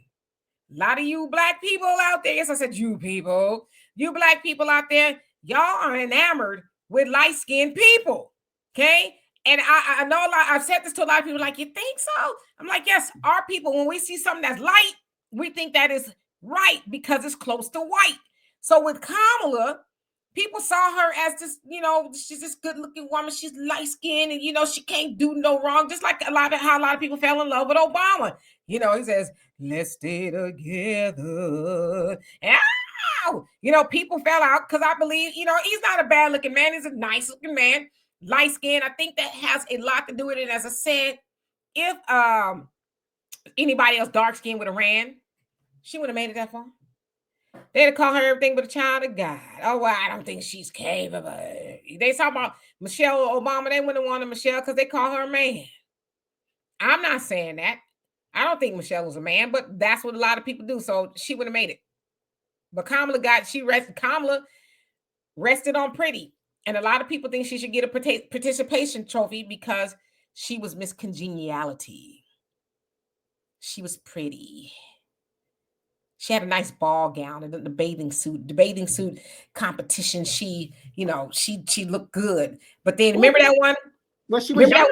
A lot of you black people out there, yes, I said you people, you black people out there, y'all are enamored with light-skinned people, okay? And I know I've said this to a lot of people, like, you think so? I'm like, yes, our people, when we see something that's light, we think that is right because it's close to white. So with Kamala, people saw her as this, she's this good-looking woman. She's light-skinned, and she can't do no wrong. Just like how a lot of people fell in love with Obama. He says, "Let's stay together." And people fell out because I believe, he's not a bad-looking man. He's a nice-looking man, light-skinned. I think that has a lot to do with it. As I said, if anybody else dark-skinned would have ran, she would have made it that far. They'd have called her everything but a child of God. Oh, well, I don't think she's capable. They talk about Michelle Obama. They wouldn't have wanted Michelle because they call her a man. I'm not saying that. I don't think Michelle was a man, but that's what a lot of people do. So she would have made it. But Kamala rested on pretty. And a lot of people think she should get a participation trophy because she was Miss Congeniality. She was pretty. She had a nice ball gown and the bathing suit competition. She looked good. But then remember that one? Well, she was young.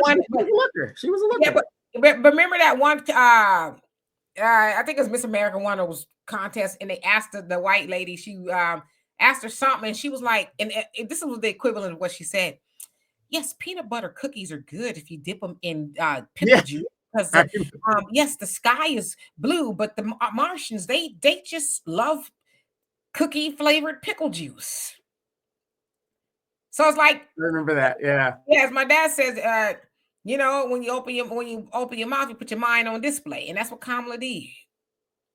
She was a looker. Yeah, but remember that one? I think it was Miss America, one of those contests, and they asked the white lady. She asked her something, and she was like, and this was the equivalent of what she said. Yes, peanut butter cookies are good if you dip them in pickle juice. Because yes, the sky is blue, but the Martians, they just love cookie flavored pickle juice. So it's like, I remember that, yeah. Yeah, as my dad says, when you open your mouth, you put your mind on display, and that's what Kamala did.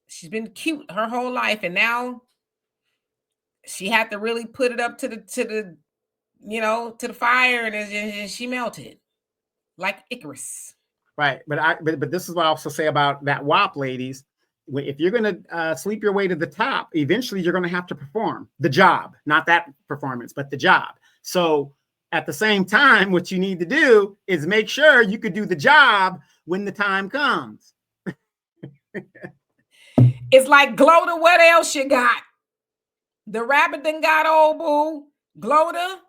She's been cute her whole life, and now she had to really put it up to the fire, and she melted like Icarus. Right, but this is what I also say about that WAP, ladies. If you're going to sleep your way to the top, eventually you're going to have to perform the job, not that performance, but the job. So at the same time, what you need to do is make sure you could do the job when the time comes. It's like, Glota, what else you got? The rabbit done got old, boo. Glota,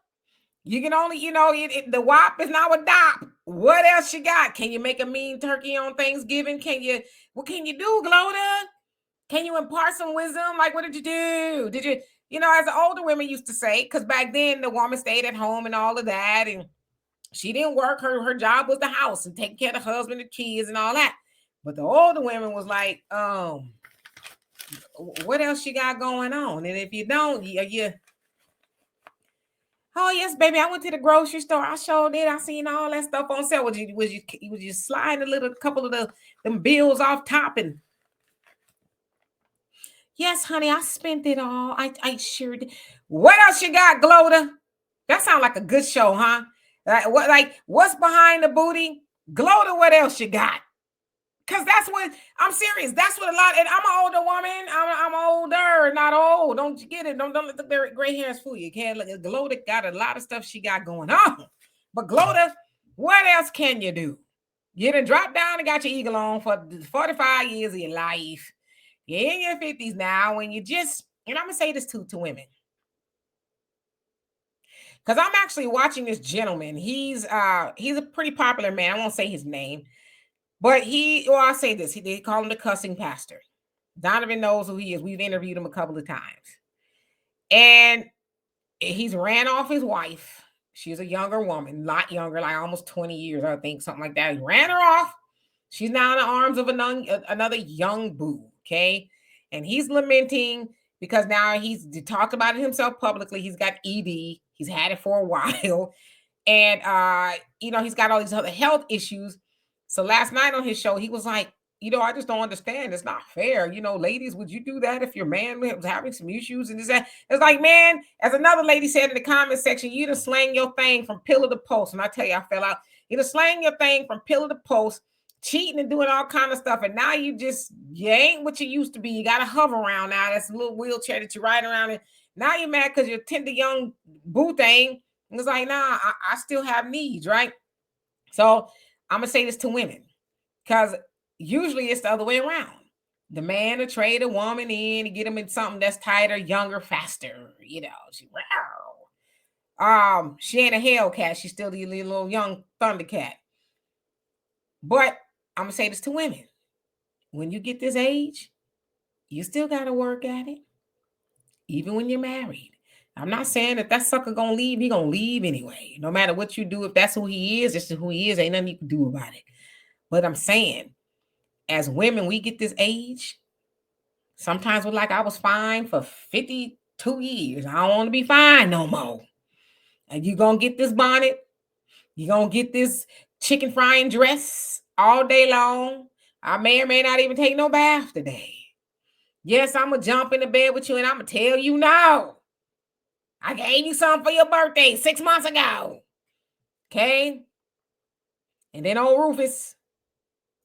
you can only, the WAP is now a DOP. What else you got? Can you make a mean turkey on Thanksgiving? What can you do, Glota? Can you impart some wisdom? Like, what did you do? Did you, as the older women used to say, because back then the woman stayed at home and all of that, and she didn't work. Her job was the house and taking care of the husband and kids and all that. But the older women was like, what else you got going on? And if you don't, oh yes, baby, I went to the grocery store. I sure did. I seen all that stuff on sale. Was you sliding a couple of them bills off top? And yes, honey, I spent it all. I sure did. What else you got, Glota? That sounds like a good show, huh? What's behind the booty? Glow to what else you got. Because that's what, I'm serious. That's what a lot, and I'm an older woman. I'm older, not old. Don't you get it? Don't let the gray hairs fool you. Can't look at Glota got a lot of stuff she got going on. But Glota, what else can you do? You done dropped down and got your eagle on for 45 years of your life. You're in your 50s now, and you just, and I'm gonna say this to women. Because I'm actually watching this gentleman. He's a pretty popular man. I won't say his name. But I'll say this. They call him the cussing pastor. Donovan knows who he is. We've interviewed him a couple of times. And he's ran off his wife. She's a younger woman, a lot younger, like almost 20 years, I think, something like that. He ran her off. She's now in the arms of another young boo, okay? And he's lamenting because now he's talked about it himself publicly. He's got ED. He's had it for a while. And, he's got all these other health issues. So last night on his show, he was like, I just don't understand. It's not fair. Ladies, would you do that if your man was having some issues and this, that? It's like, man, as another lady said in the comment section, you done slang your thing from pillar to post. And I tell you, I fell out. You done slang your thing from pillar to post, cheating and doing all kind of stuff. And now you ain't what you used to be. You got to hover around now. That's a little wheelchair that you ride around in. Now you're mad because you're tender young boo thing. And it's like, nah, I still have needs, right? So I'm going to say this to women, because usually it's the other way around. The man will trade a woman in and get them in something that's tighter, younger, faster. She ain't a Hellcat. She's still the little young Thundercat. But I'm going to say this to women. When you get this age, you still got to work at it, even when you're married. I'm not saying that sucker going to leave. He going to leave anyway. No matter what you do, if that's who he is, it's who he is. Ain't nothing you can do about it. But I'm saying, as women, we get this age. Sometimes we're like, I was fine for 52 years. I don't want to be fine no more. And you're going to get this bonnet. You're going to get this chicken frying dress all day long. I may or may not even take no bath today. Yes, I'm going to jump in the bed with you and I'm going to tell you no. I gave you something for your birthday 6 months ago. Okay? And then old Rufus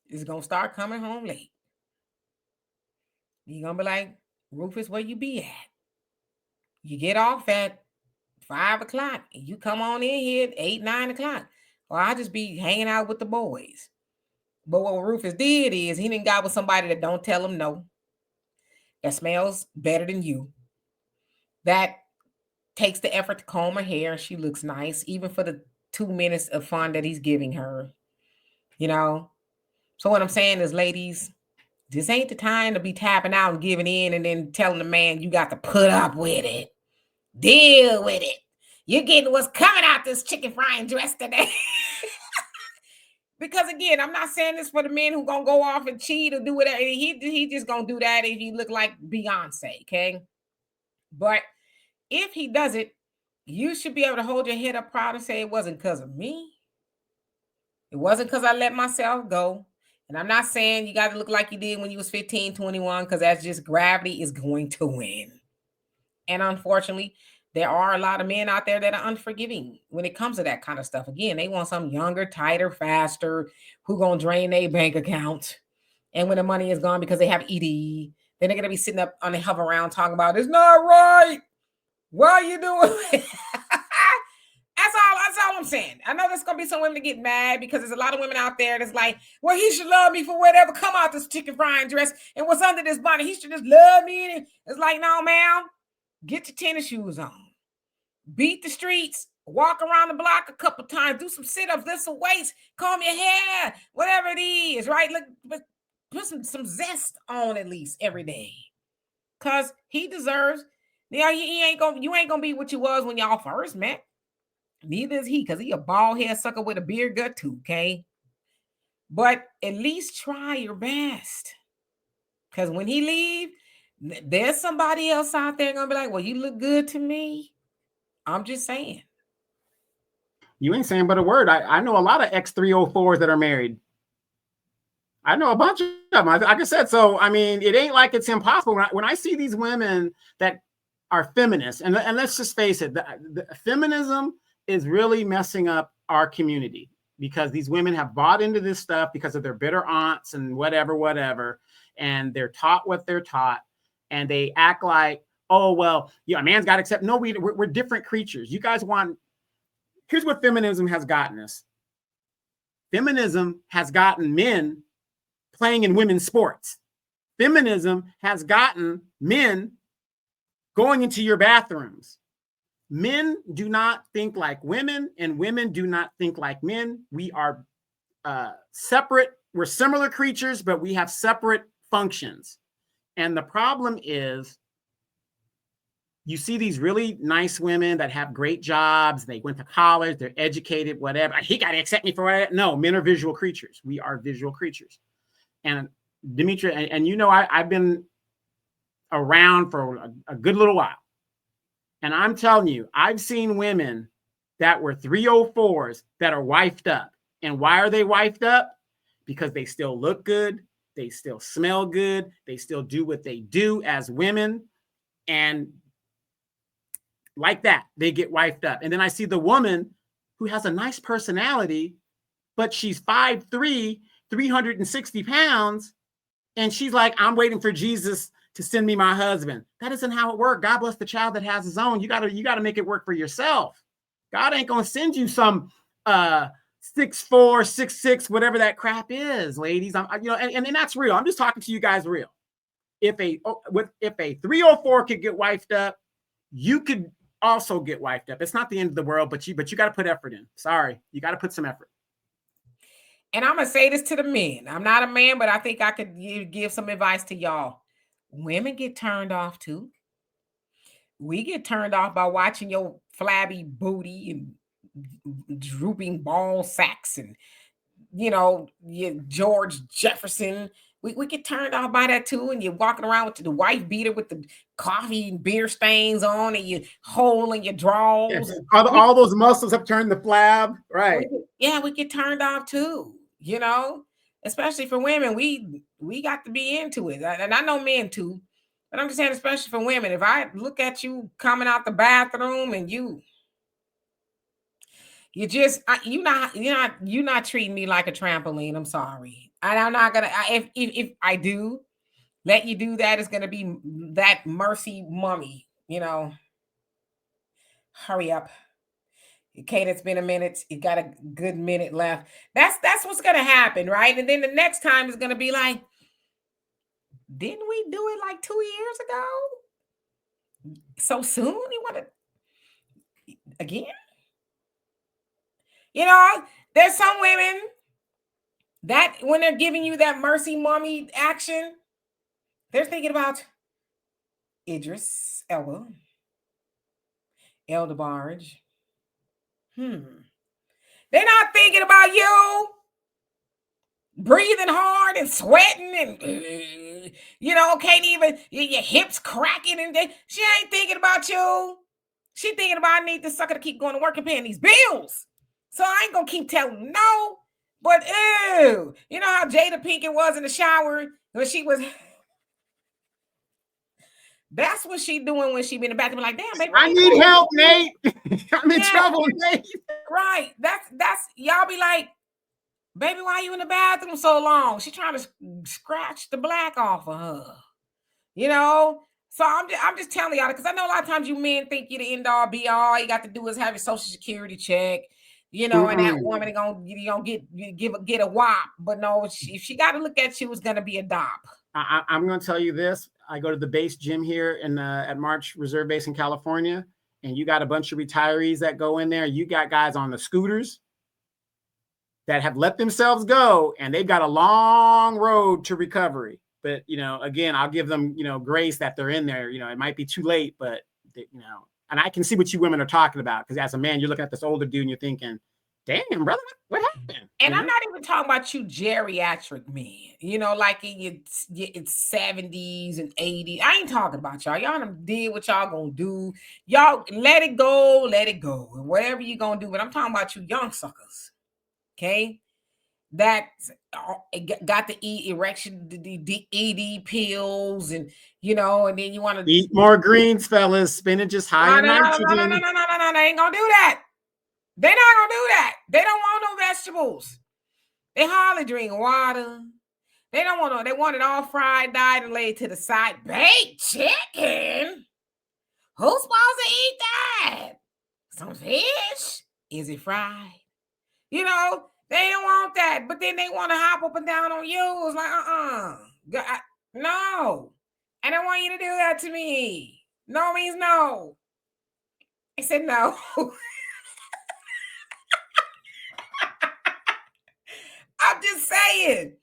is going to start coming home late. You're going to be like, Rufus, where you be at? You get off at 5 o'clock. And you come on in here at 8, 9 o'clock. Or I'll just be hanging out with the boys. But what Rufus did is he didn't got with somebody that don't tell him no. That smells better than you. That takes the effort to comb her hair. She looks nice, even for the 2 minutes of fun that he's giving her. So what I'm saying is, ladies, this ain't the time to be tapping out and giving in and then telling the man you got to put up with it. Deal with it. You're getting what's coming out this chicken frying dress today. Because again, I'm not saying this for the men who gonna go off and cheat or do whatever. He just gonna do that if he look like Beyonce, okay? But if he does it, you should be able to hold your head up proud and say it wasn't because of me. It wasn't because I let myself go. And I'm not saying you got to look like you did when you was 15, 21, because that's just gravity is going to win. And unfortunately, there are a lot of men out there that are unforgiving when it comes to that kind of stuff. Again, they want something younger, tighter, faster, who going to drain their bank account. And when the money is gone because they have ED, then they're going to be sitting up on the hover around talking about, it's not right. Why are you doing it? That's all I'm saying. I know there's going to be some women that get mad because there's a lot of women out there that's like, well, he should love me for whatever come out this chicken frying dress and what's under this bonnet. He should just love me. And it's like, no, ma'am, get your tennis shoes on. Beat the streets. Walk around the block a couple times. Do some sit-ups. Lift some weights. Comb your hair. Whatever it is, right? Look, put some zest on at least every day. Because he deserves... you ain't gonna be what you was when y'all first met. Neither is he, because he a bald head sucker with a beer gut too, okay? But at least try your best. Because when he leave, there's somebody else out there gonna be like, well, you look good to me. I'm just saying. You ain't saying but a word. I know a lot of X304s that are married. I know a bunch of them. Like I said, so I mean, it ain't like it's impossible. When I see these women that are feminists, and let's just face it, the feminism is really messing up our community, because these women have bought into this stuff because of their bitter aunts and whatever, and they're taught what they're taught, and they act like, oh, well, yeah, a man's got to accept. No, we're different creatures. You guys want, here's what feminism has gotten us. Feminism has gotten men playing in women's sports. Feminism has gotten men going into your bathrooms. Men do not think like women, and women do not think like men. We are separate. We're similar creatures, but we have separate functions. And the problem is, you see these really nice women that have great jobs. They went to college. They're educated, whatever. He got to accept me for what? No, men are visual creatures. We are visual creatures. And Demetra, and you know, I've been around for a good little while. And I'm telling you, I've seen women that were 304s that are wifed up. And why are they wifed up? Because they still look good. They still smell good. They still do what they do as women. And like that, they get wifed up. And then I see the woman who has a nice personality, but she's 5'3", 360 pounds. And she's like, I'm waiting for Jesus to send me my husband. That isn't how it works. God bless the child that has his own. You gotta make it work for yourself. God ain't gonna send you some 6'4", 6'6", whatever that crap is, ladies. And that's real. I'm just talking to you guys real. If a 304 could get wifed up, you could also get wifed up. It's not the end of the world, but you got to put effort in. Sorry, you got to put some effort. And I'm gonna say this to the men. I'm not a man, but I think I could give some advice to y'all. Women get turned off too. We get turned off by watching your flabby booty and drooping ball sacks and, you know, your George Jefferson. We get turned off by that too. And you're walking around with the wife beater with the coffee and beer stains on, and you hole in your drawers. Yes. All those muscles have turned the flab. Right. We get turned off too, you know, especially for women. We got to be into it. And I know men too, but I'm just saying, especially for women, if I look at you coming out the bathroom and you're not treating me like a trampoline. I'm sorry. And I'm not gonna, if I do let you do that, it's gonna be that mercy mummy, you know. Hurry up. Okay, it's been a minute. You got a good minute left. That's what's gonna happen, right? And then the next time is gonna be like, didn't we do it like 2 years ago? So soon? You want to again? You know, there's some women that when they're giving you that mercy mommy action, they're thinking about Idris Elba, El DeBarge. They're not thinking about you breathing hard and sweating and, you know, can't even, your hips cracking. And she ain't thinking about you. She thinking about, I need this sucker to keep going to work and paying these bills. So I ain't going to keep telling no. But, ew, you know how Jada Pinkett was in the shower when she was... That's what she doing when she be in the bathroom. Like, damn, baby, I need help, Nate. I'm in trouble, Nate. Right. That's y'all be like, baby, why you in the bathroom so long? She trying to scratch the black off of her. You know? So I'm just telling y'all, because I know a lot of times you men think you're the end all be all. You got to do is have your social security check, you know, and that woman is gonna get a whop. But no, if she got to look at you, it's gonna be a dop. I'm gonna tell you this. I go to the base gym here at March Reserve Base in California, and you got a bunch of retirees that go in there. You got guys on the scooters that have let themselves go, and they've got a long road to recovery. But, you know, again, I'll give them, you know, grace that they're in there. You know, it might be too late, but, you know, and I can see what you women are talking about, because as a man, you're looking at this older dude and you're thinking, damn, brother, what happened? And I'm not even talking about you geriatric men, you know, like in your 70s and 80s. I ain't talking about y'all. Y'all done did what y'all gonna do. Y'all let it go. And whatever you gonna do. But I'm talking about you young suckers, okay? That got to eat erection, the ED pills, and, you know, and then you want to eat more greens, fellas. Spinach is high in nitrogen. No, they ain't gonna do that. They're not gonna do that. They don't want no vegetables. They hardly drink water. They don't want no, they want it all fried, dyed, and laid to the side. Baked chicken? Who's supposed to eat that? Some fish? Is it fried? You know, they don't want that, but then they want to hop up and down on you. It's like, no. I don't want you to do that to me. No means no. I said no. I'm just saying.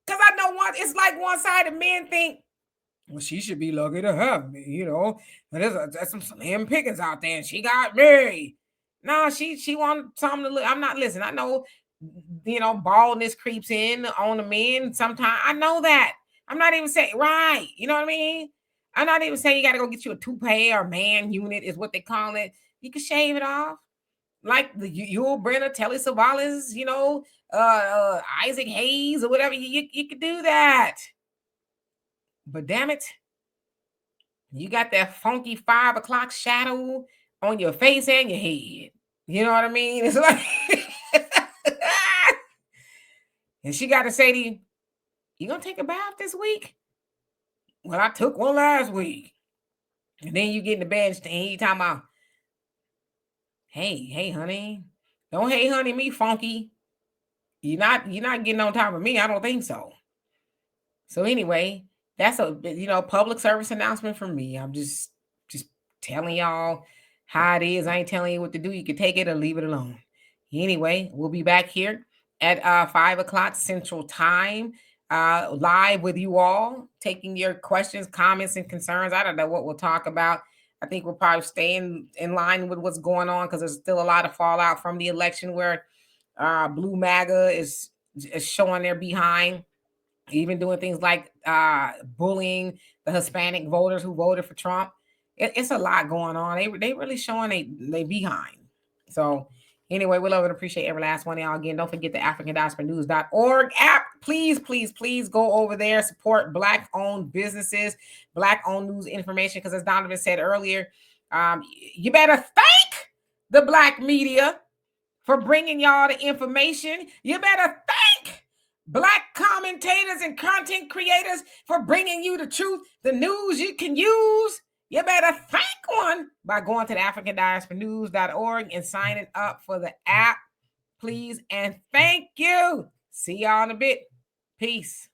Because I know it's like one side of men think, well, she should be lucky to have me, you know. There's some slim pickings out there, and she got married. No, she wanted something to look. I'm not listening. I know, you know, baldness creeps in on the men sometimes. I know that. I'm not even saying, right. You know what I mean? I'm not even saying you got to go get you a toupee or man unit is what they call it. You can shave it off. Like the Yul Brynner, Telly Savalas, you know, Isaac Hayes or whatever. You could do that. But damn it, you got that funky 5 o'clock shadow on your face and your head. You know what I mean? It's like, and she got to say to you, you gonna take a bath this week? Well, I took one last week. And then you get in the bed and you talking about, hey, honey, don't hey honey me funky. You're not getting on top of me. I don't think so. So anyway, that's a public service announcement from me. I'm just telling y'all how it is. I ain't telling you what to do. You can take it or leave it alone. Anyway, we'll be back here at 5 o'clock Central Time, live with you all, taking your questions, comments, and concerns. I don't know what we'll talk about. I think we'll probably stay in line with what's going on because there's still a lot of fallout from the election where Blue MAGA is showing their behind, even doing things like bullying the Hispanic voters who voted for Trump. It's a lot going on. They really showing they behind. So anyway, we love and appreciate every last one of y'all. Again, don't forget the AfricanDiasporaNews.org app. Please go over there. Support Black-owned businesses, Black-owned news information. Because as Donovan said earlier, you better thank the Black media for bringing y'all the information. You better thank Black commentators and content creators for bringing you the truth, the news you can use. You better thank one by going to the AfricanDiasporaNews.org and signing up for the app, please. And thank you. See y'all in a bit. Peace.